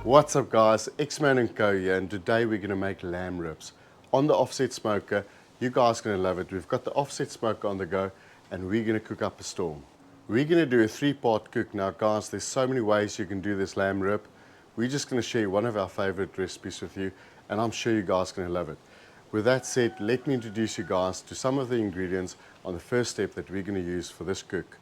What's up guys, Xman Co here, and today we're going to make lamb ribs on the offset smoker. You guys are going to love it. We've got the offset smoker on the go and we're going to cook up a storm. We're going to do a 3-part cook. Now guys, there's so many ways you can do this lamb rib. We're just going to share one of our favorite recipes with you and I'm sure you guys are going to love it. With that said, let me introduce you guys to some of the ingredients on the first step that we're going to use for this cook.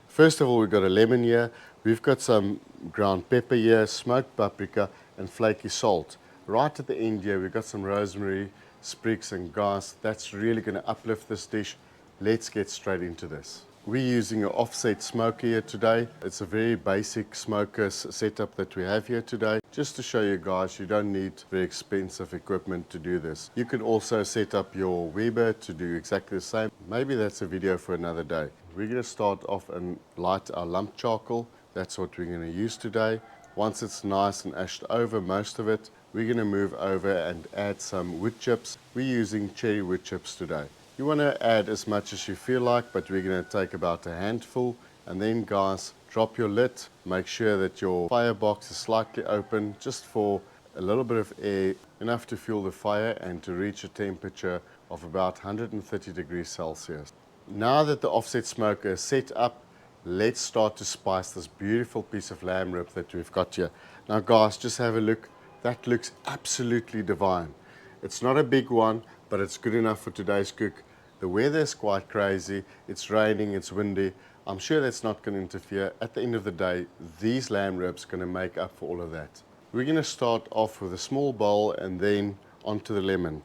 First of all, we've got a lemon here, we've got some ground pepper here, smoked paprika and flaky salt. Right at the end here, we've got some rosemary, sprigs and guys, that's really going to uplift this dish. Let's get straight into this. We're using an offset smoker here today. It's a very basic smoker setup that we have here today. Just to show you guys, you don't need very expensive equipment to do this. You can also set up your Weber to do exactly the same. Maybe that's a video for another day. We're going to start off and light our lump charcoal. That's what we're going to use today. Once it's nice and ashed over most of it, we're going to move over and add some wood chips. We're using cherry wood chips today. You want to add as much as you feel like, but we're going to take about a handful. And then guys, drop your lid. Make sure that your firebox is slightly open, just for a little bit of air, enough to fuel the fire and to reach a temperature of about 130 degrees Celsius. Now that the offset smoker is set up, let's start to spice this beautiful piece of lamb rib that we've got here. Now guys, just have a look. That looks absolutely divine. It's not a big one, but it's good enough for today's cook. The weather is quite crazy. It's raining, it's windy. I'm sure that's not going to interfere. At the end of the day, these lamb ribs are going to make up for all of that. We're going to start off with a small bowl and then onto the lemon.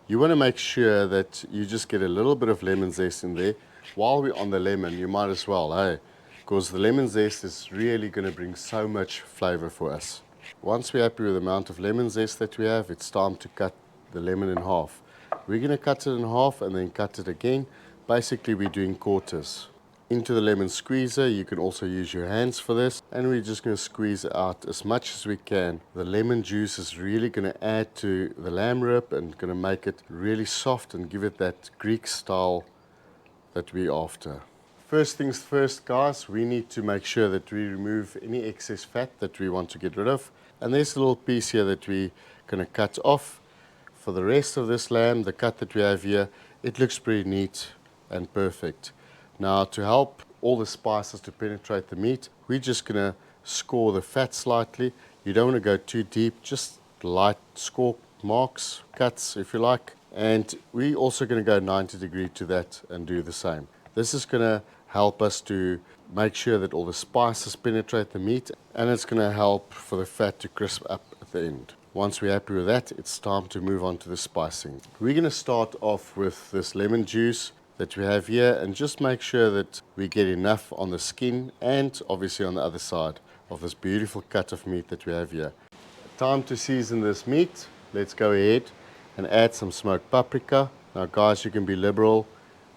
You want to make sure that you just get a little bit of lemon zest in there. While we're on the lemon, you might as well, hey? Because the lemon zest is really going to bring so much flavor for us. Once we're happy with the amount of lemon zest that we have, it's time to cut the lemon in half. We're going to cut it in half and then cut it again. Basically, we're doing quarters. Into the lemon squeezer, you can also use your hands for this. And we're just going to squeeze out as much as we can. The lemon juice is really going to add to the lamb rib and going to make it really soft and give it that Greek style that we're after. First things first, guys, we need to make sure that we remove any excess fat that we want to get rid of. And there's a little piece here that we're going to cut off. For the rest of this lamb, the cut that we have here, it looks pretty neat and perfect. Now, to help all the spices to penetrate the meat, we're just going to score the fat slightly. You don't want to go too deep, just light score marks, cuts if you like. And we're also going to go 90 degrees to that and do the same. This is going to help us to make sure that all the spices penetrate the meat, and it's going to help for the fat to crisp up at the end. Once we're happy with that, it's time to move on to the spicing. We're going to start off with this lemon juice that we have here, and just make sure that we get enough on the skin and obviously on the other side of this beautiful cut of meat that we have here. Time to season this meat. Let's go ahead and add some smoked paprika. Now guys, you can be liberal.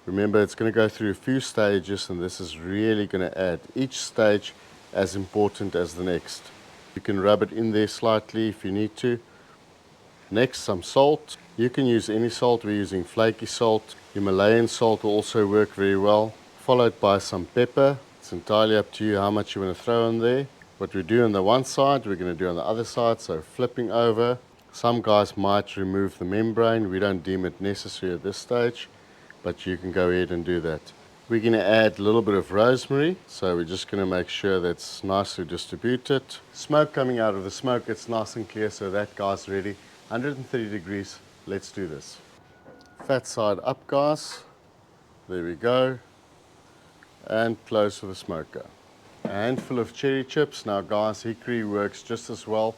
Remember, it's going to go through a few stages, and this is really going to add each stage as important as the next. You can rub it in there slightly if you need to. Next, some salt. You can use any salt. We're using flaky salt. Himalayan salt will also work very well. Followed by some pepper. It's entirely up to you how much you want to throw in there. What we do on the one side, we're going to do on the other side. So flipping over. Some guys might remove the membrane. We don't deem it necessary at this stage, but you can go ahead and do that. We're going to add a little bit of rosemary, so we're just going to make sure that's nicely distributed. Smoke coming out of the smoke, it's nice and clear, so that guy's ready. 130 degrees, let's do this. Fat side up, guys. There we go. And close to the smoker. A handful of cherry chips. Now guys, hickory works just as well.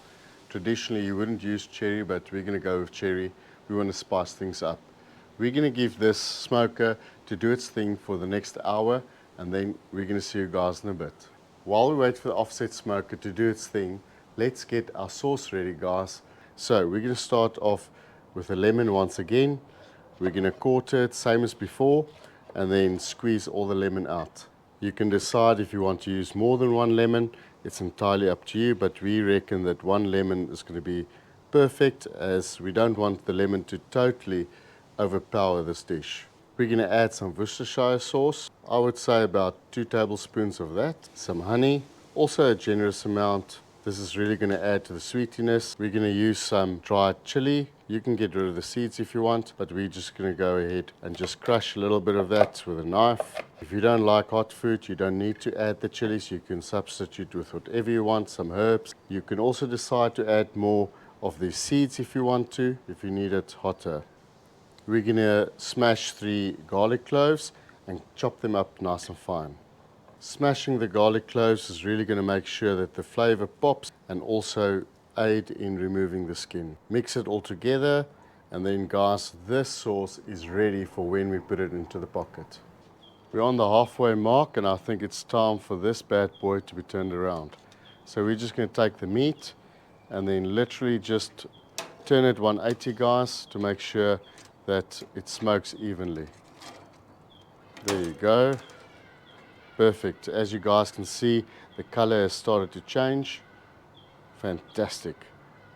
Traditionally you wouldn't use cherry, but we're going to go with cherry. We want to spice things up. We're going to give this smoker to do its thing for the next hour, and then we're going to see you guys in a bit. While we wait for the offset smoker to do its thing, let's get our sauce ready, guys. So we're going to start off with the lemon once again. We're going to quarter it, same as before, and then squeeze all the lemon out. You can decide if you want to use more than one lemon. It's entirely up to you, but we reckon that one lemon is going to be perfect, as we don't want the lemon to totally overpower this dish. We're going to add some Worcestershire sauce. I would say about 2 tablespoons of that. Some honey, also a generous amount. This is really going to add to the sweetiness. We're going to use some dried chili. You can get rid of the seeds if you want, but we're just going to go ahead and just crush a little bit of that with a knife. If you don't like hot food, you don't need to add the chilies. You can substitute with whatever you want, some herbs. You can also decide to add more of the seeds if you want to, if you need it hotter. We're going to smash 3 garlic cloves and chop them up nice and fine. Smashing the garlic cloves is really going to make sure that the flavor pops and also aid in removing the skin. Mix it all together, and then guys, this sauce is ready for when we put it into the pocket. We're on the halfway mark, and I think it's time for this bad boy to be turned around. So we're just going to take the meat and then literally just turn it 180, guys, to make sure that it smokes evenly. There you go. Perfect. As you guys can see, the color has started to change. Fantastic.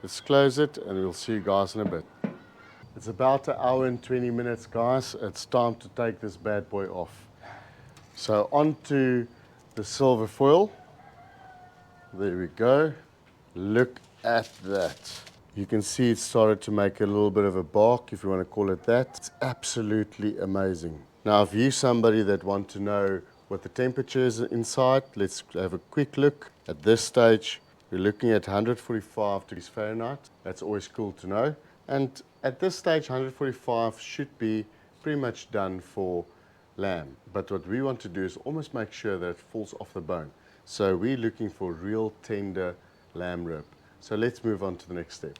Let's close it and we'll see you guys in a bit. It's about 1 hour and 20 minutes, guys. It's time to take this bad boy off. So onto the silver foil. There we go. Look at that. You can see it started to make a little bit of a bark, if you want to call it that. It's absolutely amazing. Now, if you're somebody that wants to know what the temperature is inside, let's have a quick look. At this stage, we're looking at 145 degrees Fahrenheit. That's always cool to know. And at this stage, 145 should be pretty much done for lamb. But what we want to do is almost make sure that it falls off the bone. So we're looking for real tender lamb rib. So let's move on to the next step.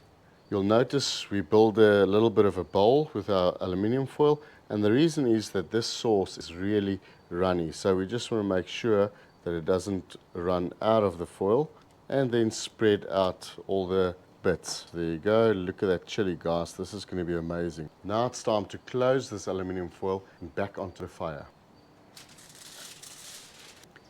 You'll notice we build a little bit of a bowl with our aluminium foil, and the reason is that this sauce is really runny. So we just want to make sure that it doesn't run out of the foil, and then spread out all the bits. There you go. Look at that chili, guys. This is going to be amazing. Now it's time to close this aluminium foil and back onto the fire.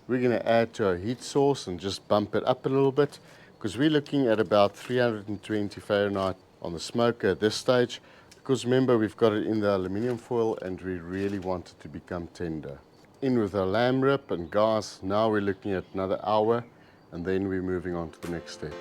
We're going to add to our heat source and just bump it up a little bit, because we're looking at about 320 Fahrenheit on the smoker at this stage, because remember, we've got it in the aluminium foil and we really want it to become tender. In with our lamb rib, and guys, now we're looking at another hour, and then we're moving on to the next step.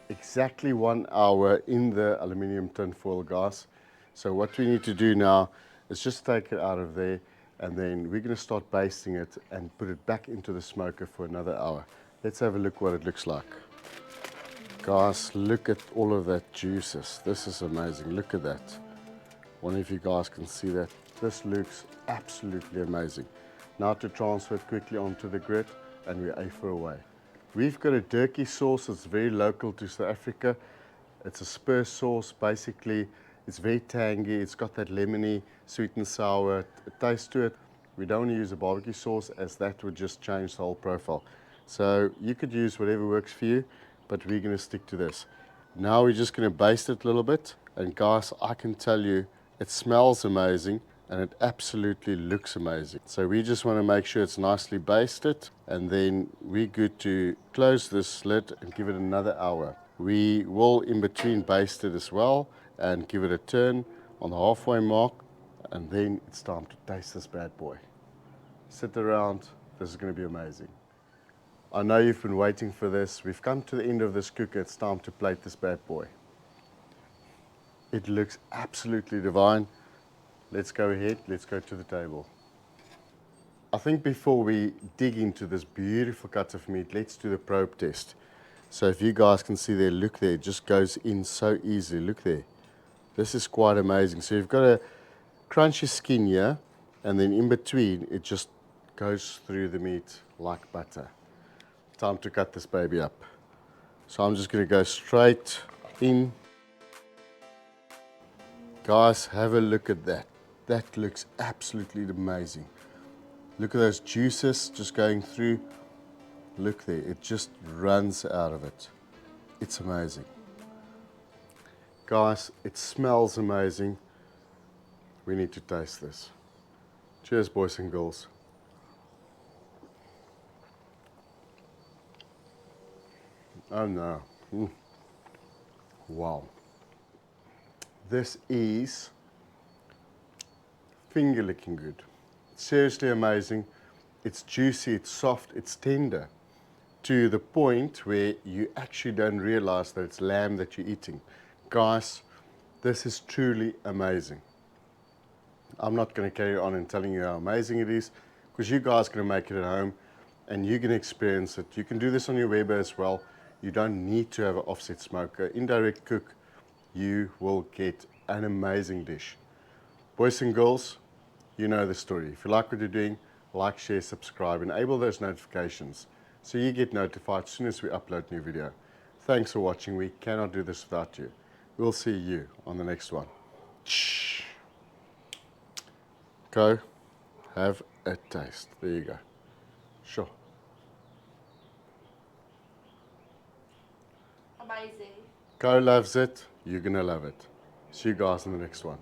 Exactly 1 hour in the aluminium tin foil, guys. So what we need to do now is just take it out of there, and then we're going to start basting it and put it back into the smoker for another hour. Let's have a look what it looks like. Guys, look at all of that juices. This is amazing. Look at that. Wonder if you guys can see that. This looks absolutely amazing. Now to transfer it quickly onto the grid, and we're A away. We've got a turkey sauce that's very local to South Africa. It's a spur sauce. Basically, it's very tangy. It's got that lemony, sweet and sour taste to it. We don't want to use a barbecue sauce, as that would just change the whole profile. So you could use whatever works for you, but we're going to stick to this. Now we're just going to baste it a little bit. And guys, I can tell you, it smells amazing. And it absolutely looks amazing. So we just want to make sure it's nicely basted, and then we're good to close this lid and give it another hour. We will in between baste it as well and give it a turn on the halfway mark, and then it's time to taste this bad boy. Sit around, this is going to be amazing. I know you've been waiting for this. We've come to the end of this cooker. It's time to plate this bad boy. It looks absolutely divine. Let's go ahead, let's go to the table. I think before we dig into this beautiful cut of meat, let's do the probe test. So if you guys can see there, look there, it just goes in so easily, look there. This is quite amazing. So you've got a crunchy skin here, and then in between, it just goes through the meat like butter. Time to cut this baby up. So I'm just gonna go straight in. Guys, have a look at that. That looks absolutely amazing. Look at those juices just going through. Look there, it just runs out of it. It's amazing. Guys, it smells amazing. We need to taste this. Cheers, boys and girls. Oh no. Wow. This is finger licking good. Seriously amazing. It's juicy, it's soft, it's tender, to the point where you actually don't realize that it's lamb that you're eating. Guys, this is truly amazing. I'm not going to carry on and telling you how amazing it is, because you guys are going to make it at home and you're going to experience it. You can do this on your Weber as well. You don't need to have an offset smoker. Indirect cook, you will get an amazing dish. Boys and girls, you know the story. If you like what you're doing, like, share, subscribe, enable those notifications so you get notified as soon as we upload new video. Thanks for watching. We cannot do this without you. We'll see you on the next one. Go have a taste. There you go. Sure. Amazing. Go loves it. You're going to love it. See you guys in the next one.